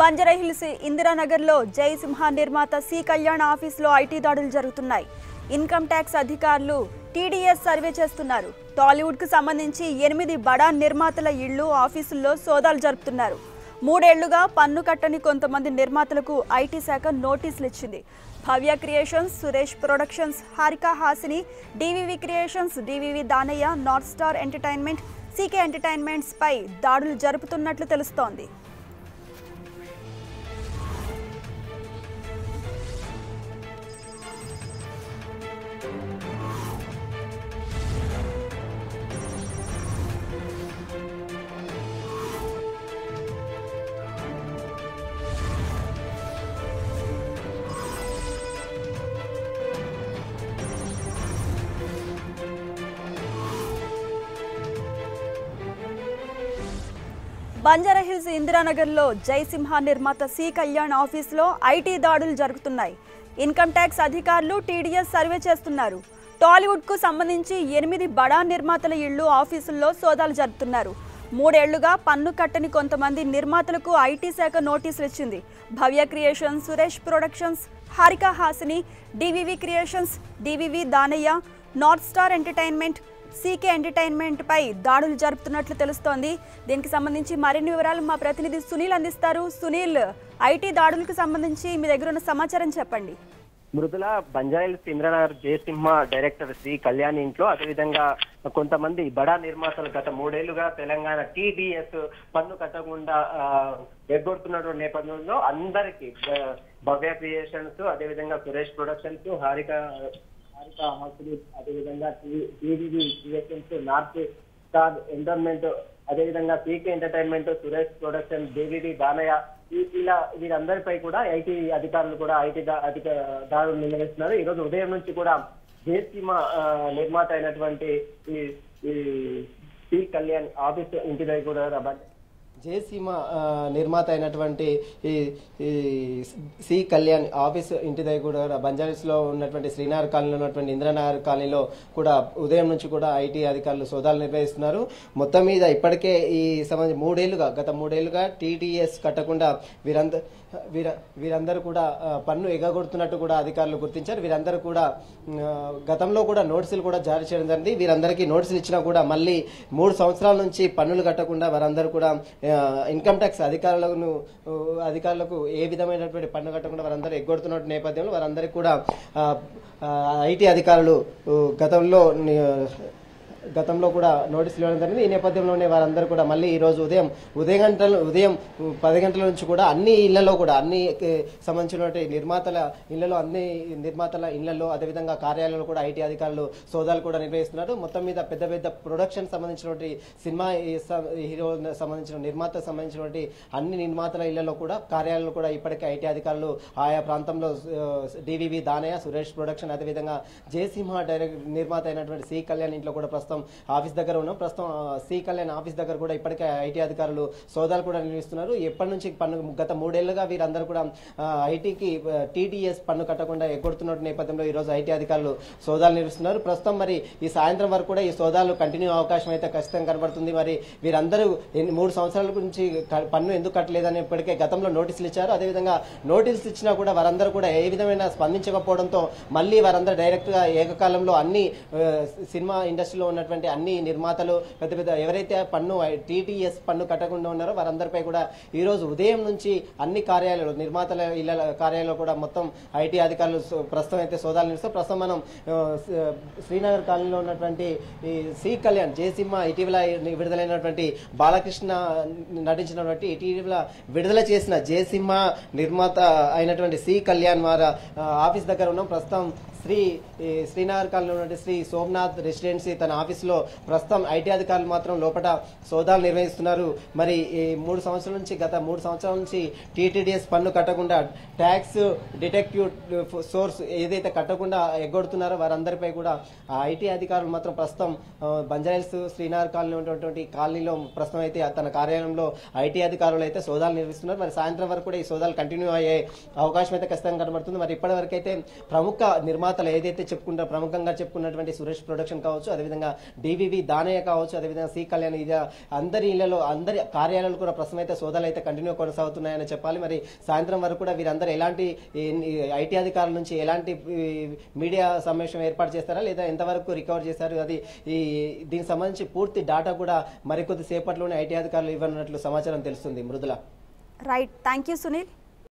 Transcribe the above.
బంజారాహిల్స్ ఇందిరానగర్లో జయసింహ నిర్మాత సి కళ్యాణ్ ఆఫీసులో ఐటీ దాడులు జరుగుతున్నాయి. ఇన్కమ్ ట్యాక్స్ అధికారులు టీడీఎస్ సర్వే చేస్తున్నారు. టాలీవుడ్కు సంబంధించి 8 బడా నిర్మాతల ఇళ్లు ఆఫీసుల్లో సోదాలు జరుపుతున్నారు. 3 ఏళ్లుగా పన్ను కట్టని కొంతమంది నిర్మాతలకు ఐటీ శాఖ నోటీసులు ఇచ్చింది. Bhavya creations, Suresh productions, Harika Hasini, DVV creations, DVV Danayya, north star entertainment, CK entertainments పై దాడులు జరుపుతున్నట్లు తెలుస్తోంది. బంజారాహిల్స్ ఇందిరానగర్లో జయసింహ నిర్మాత సి కళ్యాణ్ ఆఫీసులో ఐటీ దాడులు జరుగుతున్నాయి. ఇన్కమ్ ట్యాక్స్ అధికారులు టీడీఎస్ సర్వే చేస్తున్నారు. టాలీవుడ్కు సంబంధించి 8 బడా నిర్మాతల ఇళ్లు ఆఫీసుల్లో సోదాలు జరుపుతున్నారు. 3 ఏళ్లుగా పన్ను కట్టని కొంతమంది నిర్మాతలకు ఐటీ శాఖ నోటీసులు ఇచ్చింది. Bhavya creations, Suresh productions, Harika Hasini, DVV creations, DVV Danayya, north star entertainment, CK entertainment పై దాడులు జరుపుతున్నట్లు తెలుస్తోంది. దీనికి సంబంధించి మరిన్ని వివరాలు మా ప్రతినిధి సునీల్ అందిస్తారు. సునీల్, ఐటీ దాడులకు సంబంధించి మీ దగ్గర ఉన్న సమాచారం చెప్పండి. మృదుల బంజారాహిల్స్ ఇంద్రనగర్ జయసింహ డైరెక్టర్ శ్రీ కళ్యాణ్ ఇంట్లో అదేవిధంగా కొంతమంది బడా నిర్మాతలు గత 3 ఏళ్లుగా తెలంగాణ టీడీఎస్ పన్ను కట్టకుండా ఎగ్గొడుతున్నటువంటి నేపథ్యంలో అందరికీ భవ్య క్రియేషన్స్, అదేవిధంగా సురేష్ ప్రొడక్షన్స్, హారికా హాసిని, అదేవిధంగా TV creations, north star entertainment, అదేవిధంగా CK entertainment, Suresh production, DVV Danayya, ఇలా వీరందరిపై కూడా ఐటీ అధికారులు కూడా దాడులు నిర్వహిస్తున్నారు. ఈ రోజు ఉదయం నుంచి కూడా జయసింహ నిర్మాత అయినటువంటి ఈ సి కళ్యాణ్ ఆఫీస్ ఇంటి దగ్గర కూడా జయసీమ నిర్మాత అయినటువంటి సి కళ్యాణ్ ఆఫీస్ ఇంటి దగ్గర కూడా బంజారాహిల్స్లో ఉన్నటువంటి శ్రీనగర్ కాలనీలో ఉన్నటువంటి ఇంద్రనగర్ కాలనీలో కూడా ఉదయం నుంచి కూడా ఐటీ అధికారులు సోదాలు నిర్వహిస్తున్నారు. మొత్తం మీద ఇప్పటికే ఈ సంబంధించి 3 ఏళ్లుగా టీడీఎస్ కట్టకుండా వీరందరూ కూడా పన్ను ఎగగొడుతున్నట్టు కూడా అధికారులు గుర్తించారు. వీరందరూ కూడా గతంలో కూడా నోటీసులు కూడా జారీ చేయడం జరిగింది. వీరందరికీ నోటీసులు ఇచ్చినా కూడా మళ్ళీ 3 సంవత్సరాల నుంచి పన్నులు కట్టకుండా వారందరూ కూడా ఇన్కమ్ ట్యాక్స్ అధికారులకు ఏ విధమైనటువంటి పన్ను కట్టకుండా వారందరూ ఎగ్గొడుతున్న నేపథ్యంలో వారందరికీ కూడా ఐటీ అధికారులు గతంలో కూడా నోటీసులు ఇవ్వడం జరిగింది. ఈ నేపథ్యంలోనే వారందరూ కూడా మళ్ళీ ఈ రోజు ఉదయం 10 గంటల నుంచి కూడా అన్ని ఇళ్లలో కూడా అన్ని సంబంధించినటువంటి అన్ని నిర్మాతల ఇళ్లలో అదేవిధంగా కార్యాలయంలో కూడా ఐటీ అధికారులు సోదాలు కూడా నిర్వహిస్తున్నారు. మొత్తం మీద పెద్ద ప్రొడక్షన్ సంబంధించినటువంటి సినిమా హీరో సంబంధించిన నిర్మాతకు సంబంధించినటువంటి అన్ని నిర్మాతల ఇళ్లలో కూడా కార్యాలయంలో కూడా ఇప్పటికే ఐటీ అధికారులు ఆయా ప్రాంతంలో డివివి దానయ్య, సురేష్ ప్రొడక్షన్, అదేవిధంగా జయసింహ నిర్మాత అయినటువంటి సి కళ్యాణ్ ఇంట్లో కూడా ప్రస్తుతం ఆఫీస్ దగ్గర ఉన్నాం. ప్రస్తుతం సి కళ్యాణ్ ఆఫీస్ దగ్గర కూడా ఇప్పటికే ఐటీ అధికారులు సోదాలు కూడా నిర్వహిస్తున్నారు. ఎప్పటి నుంచి గత 3 ఏళ్లుగా వీరందరూ కూడా ఐటీకి టీడీఎస్ పన్ను కట్టకుండా ఎగ్గొడుతున్న నేపథ్యంలో ఈ రోజు ఐటీ అధికారులు సోదాలు నిర్వహిస్తున్నారు. ప్రస్తుతం మరి ఈ సాయంత్రం వరకు కూడా ఈ సోదాలు కంటిన్యూ అవకాశం అయితే ఖచ్చితంగా కనబడుతుంది. మరి వీరందరూ 3 సంవత్సరాల నుంచి పన్ను ఎందుకు కట్టలేదని ఇప్పటికే గతంలో నోటీసులు ఇచ్చారు. అదేవిధంగా నోటీసులు ఇచ్చినా కూడా వారందరూ కూడా ఏ విధమైన స్పందించకపోవడంతో మళ్ళీ వారందరూ డైరెక్ట్ గా ఏకకాలంలో అన్ని సినిమా ఇండస్ట్రీలో ఉన్నటువంటి అన్ని నిర్మాతలు పెద్ద ఎవరైతే టీటీఎస్ పన్ను కట్టకుండా ఉన్నారో వారందరిపై కూడా ఈ రోజు ఉదయం నుంచి అన్ని కార్యాలయాలు నిర్మాతల ఇళ్ల కార్యాలయంలో కూడా మొత్తం ఐటీ అధికారులు ప్రస్తుతం అయితే సోదాలు నిర్వహిస్తారు. ప్రస్తుతం మనం శ్రీనగర్ కాలనీలో ఉన్నటువంటి సి కళ్యాణ్ జయసింహ ఇటీవల విడుదలైనటువంటి బాలకృష్ణ నటించినటువంటి ఇటీవల విడుదల చేసిన జయసింహ నిర్మాత అయినటువంటి సి కళ్యాణ్ వారి ఆఫీస్ దగ్గర ఉన్నాం. ప్రస్తుతం శ్రీనగర్ కాలనీలో ఉన్నటువంటి శ్రీ సోమనాథ్ రెసిడెన్సీ తన ఆఫీసులో ప్రస్తుతం ఐటీ అధికారులు మాత్రం లోపల సోదాలు నిర్వహిస్తున్నారు. మరి గత 3 సంవత్సరాల నుంచి టీటీడీఎస్ పన్ను కట్టకుండా ట్యాక్స్ డిటెక్టివ్ సోర్స్ ఏదైతే కట్టకుండా ఎగ్గొడుతున్నారో వారందరిపై కూడా ఐటీ అధికారులు మాత్రం ప్రస్తుతం బంజారాహిల్స్ శ్రీనగర్ కాలనీ ఉన్నటువంటి కాలనీలో ప్రస్తుతం అయితే తన కార్యాలయంలో ఐటీ అధికారులు అయితే సోదాలు నిర్వహిస్తున్నారు. మరి సాయంత్రం వరకు కూడా ఈ సోదాలు కంటిన్యూ అయ్యే అవకాశం అయితే ఖచ్చితంగా కనబడుతుంది. మరి ఇప్పటి వరకు అయితే ప్రముఖ నిర్మాత నిర్మాతలు ఏదైతే ప్రముఖంగా చెప్పుకున్నటువంటి సురేష్ ప్రొడక్షన్ కావచ్చు, అదేవిధంగా డివివి దానయ్య కావచ్చు, అదేవిధంగా సి కళ్యాణ్, ఇది అందరి ఇళ్లలో అందరి కార్యాలయాలు కూడా ప్రస్తుతం అయితే సోదాలు అయితే కంటిన్యూ కొనసాగుతున్నాయని చెప్పాలి. మరి సాయంత్రం వరకు కూడా వీరందరూ ఎలాంటి ఐటీ అధికారుల నుంచి ఎలాంటి మీడియా సమావేశం ఏర్పాటు చేస్తారా లేదా ఎంతవరకు రికవర్ చేశారు, అది దీనికి సంబంధించి పూర్తి డాటా కూడా మరికొద్ది సేపట్లోనే ఐటీ అధికారులు ఇవ్వనున్నట్లు సమాచారం తెలుస్తుంది. Mridula. Right, thank you Sunil.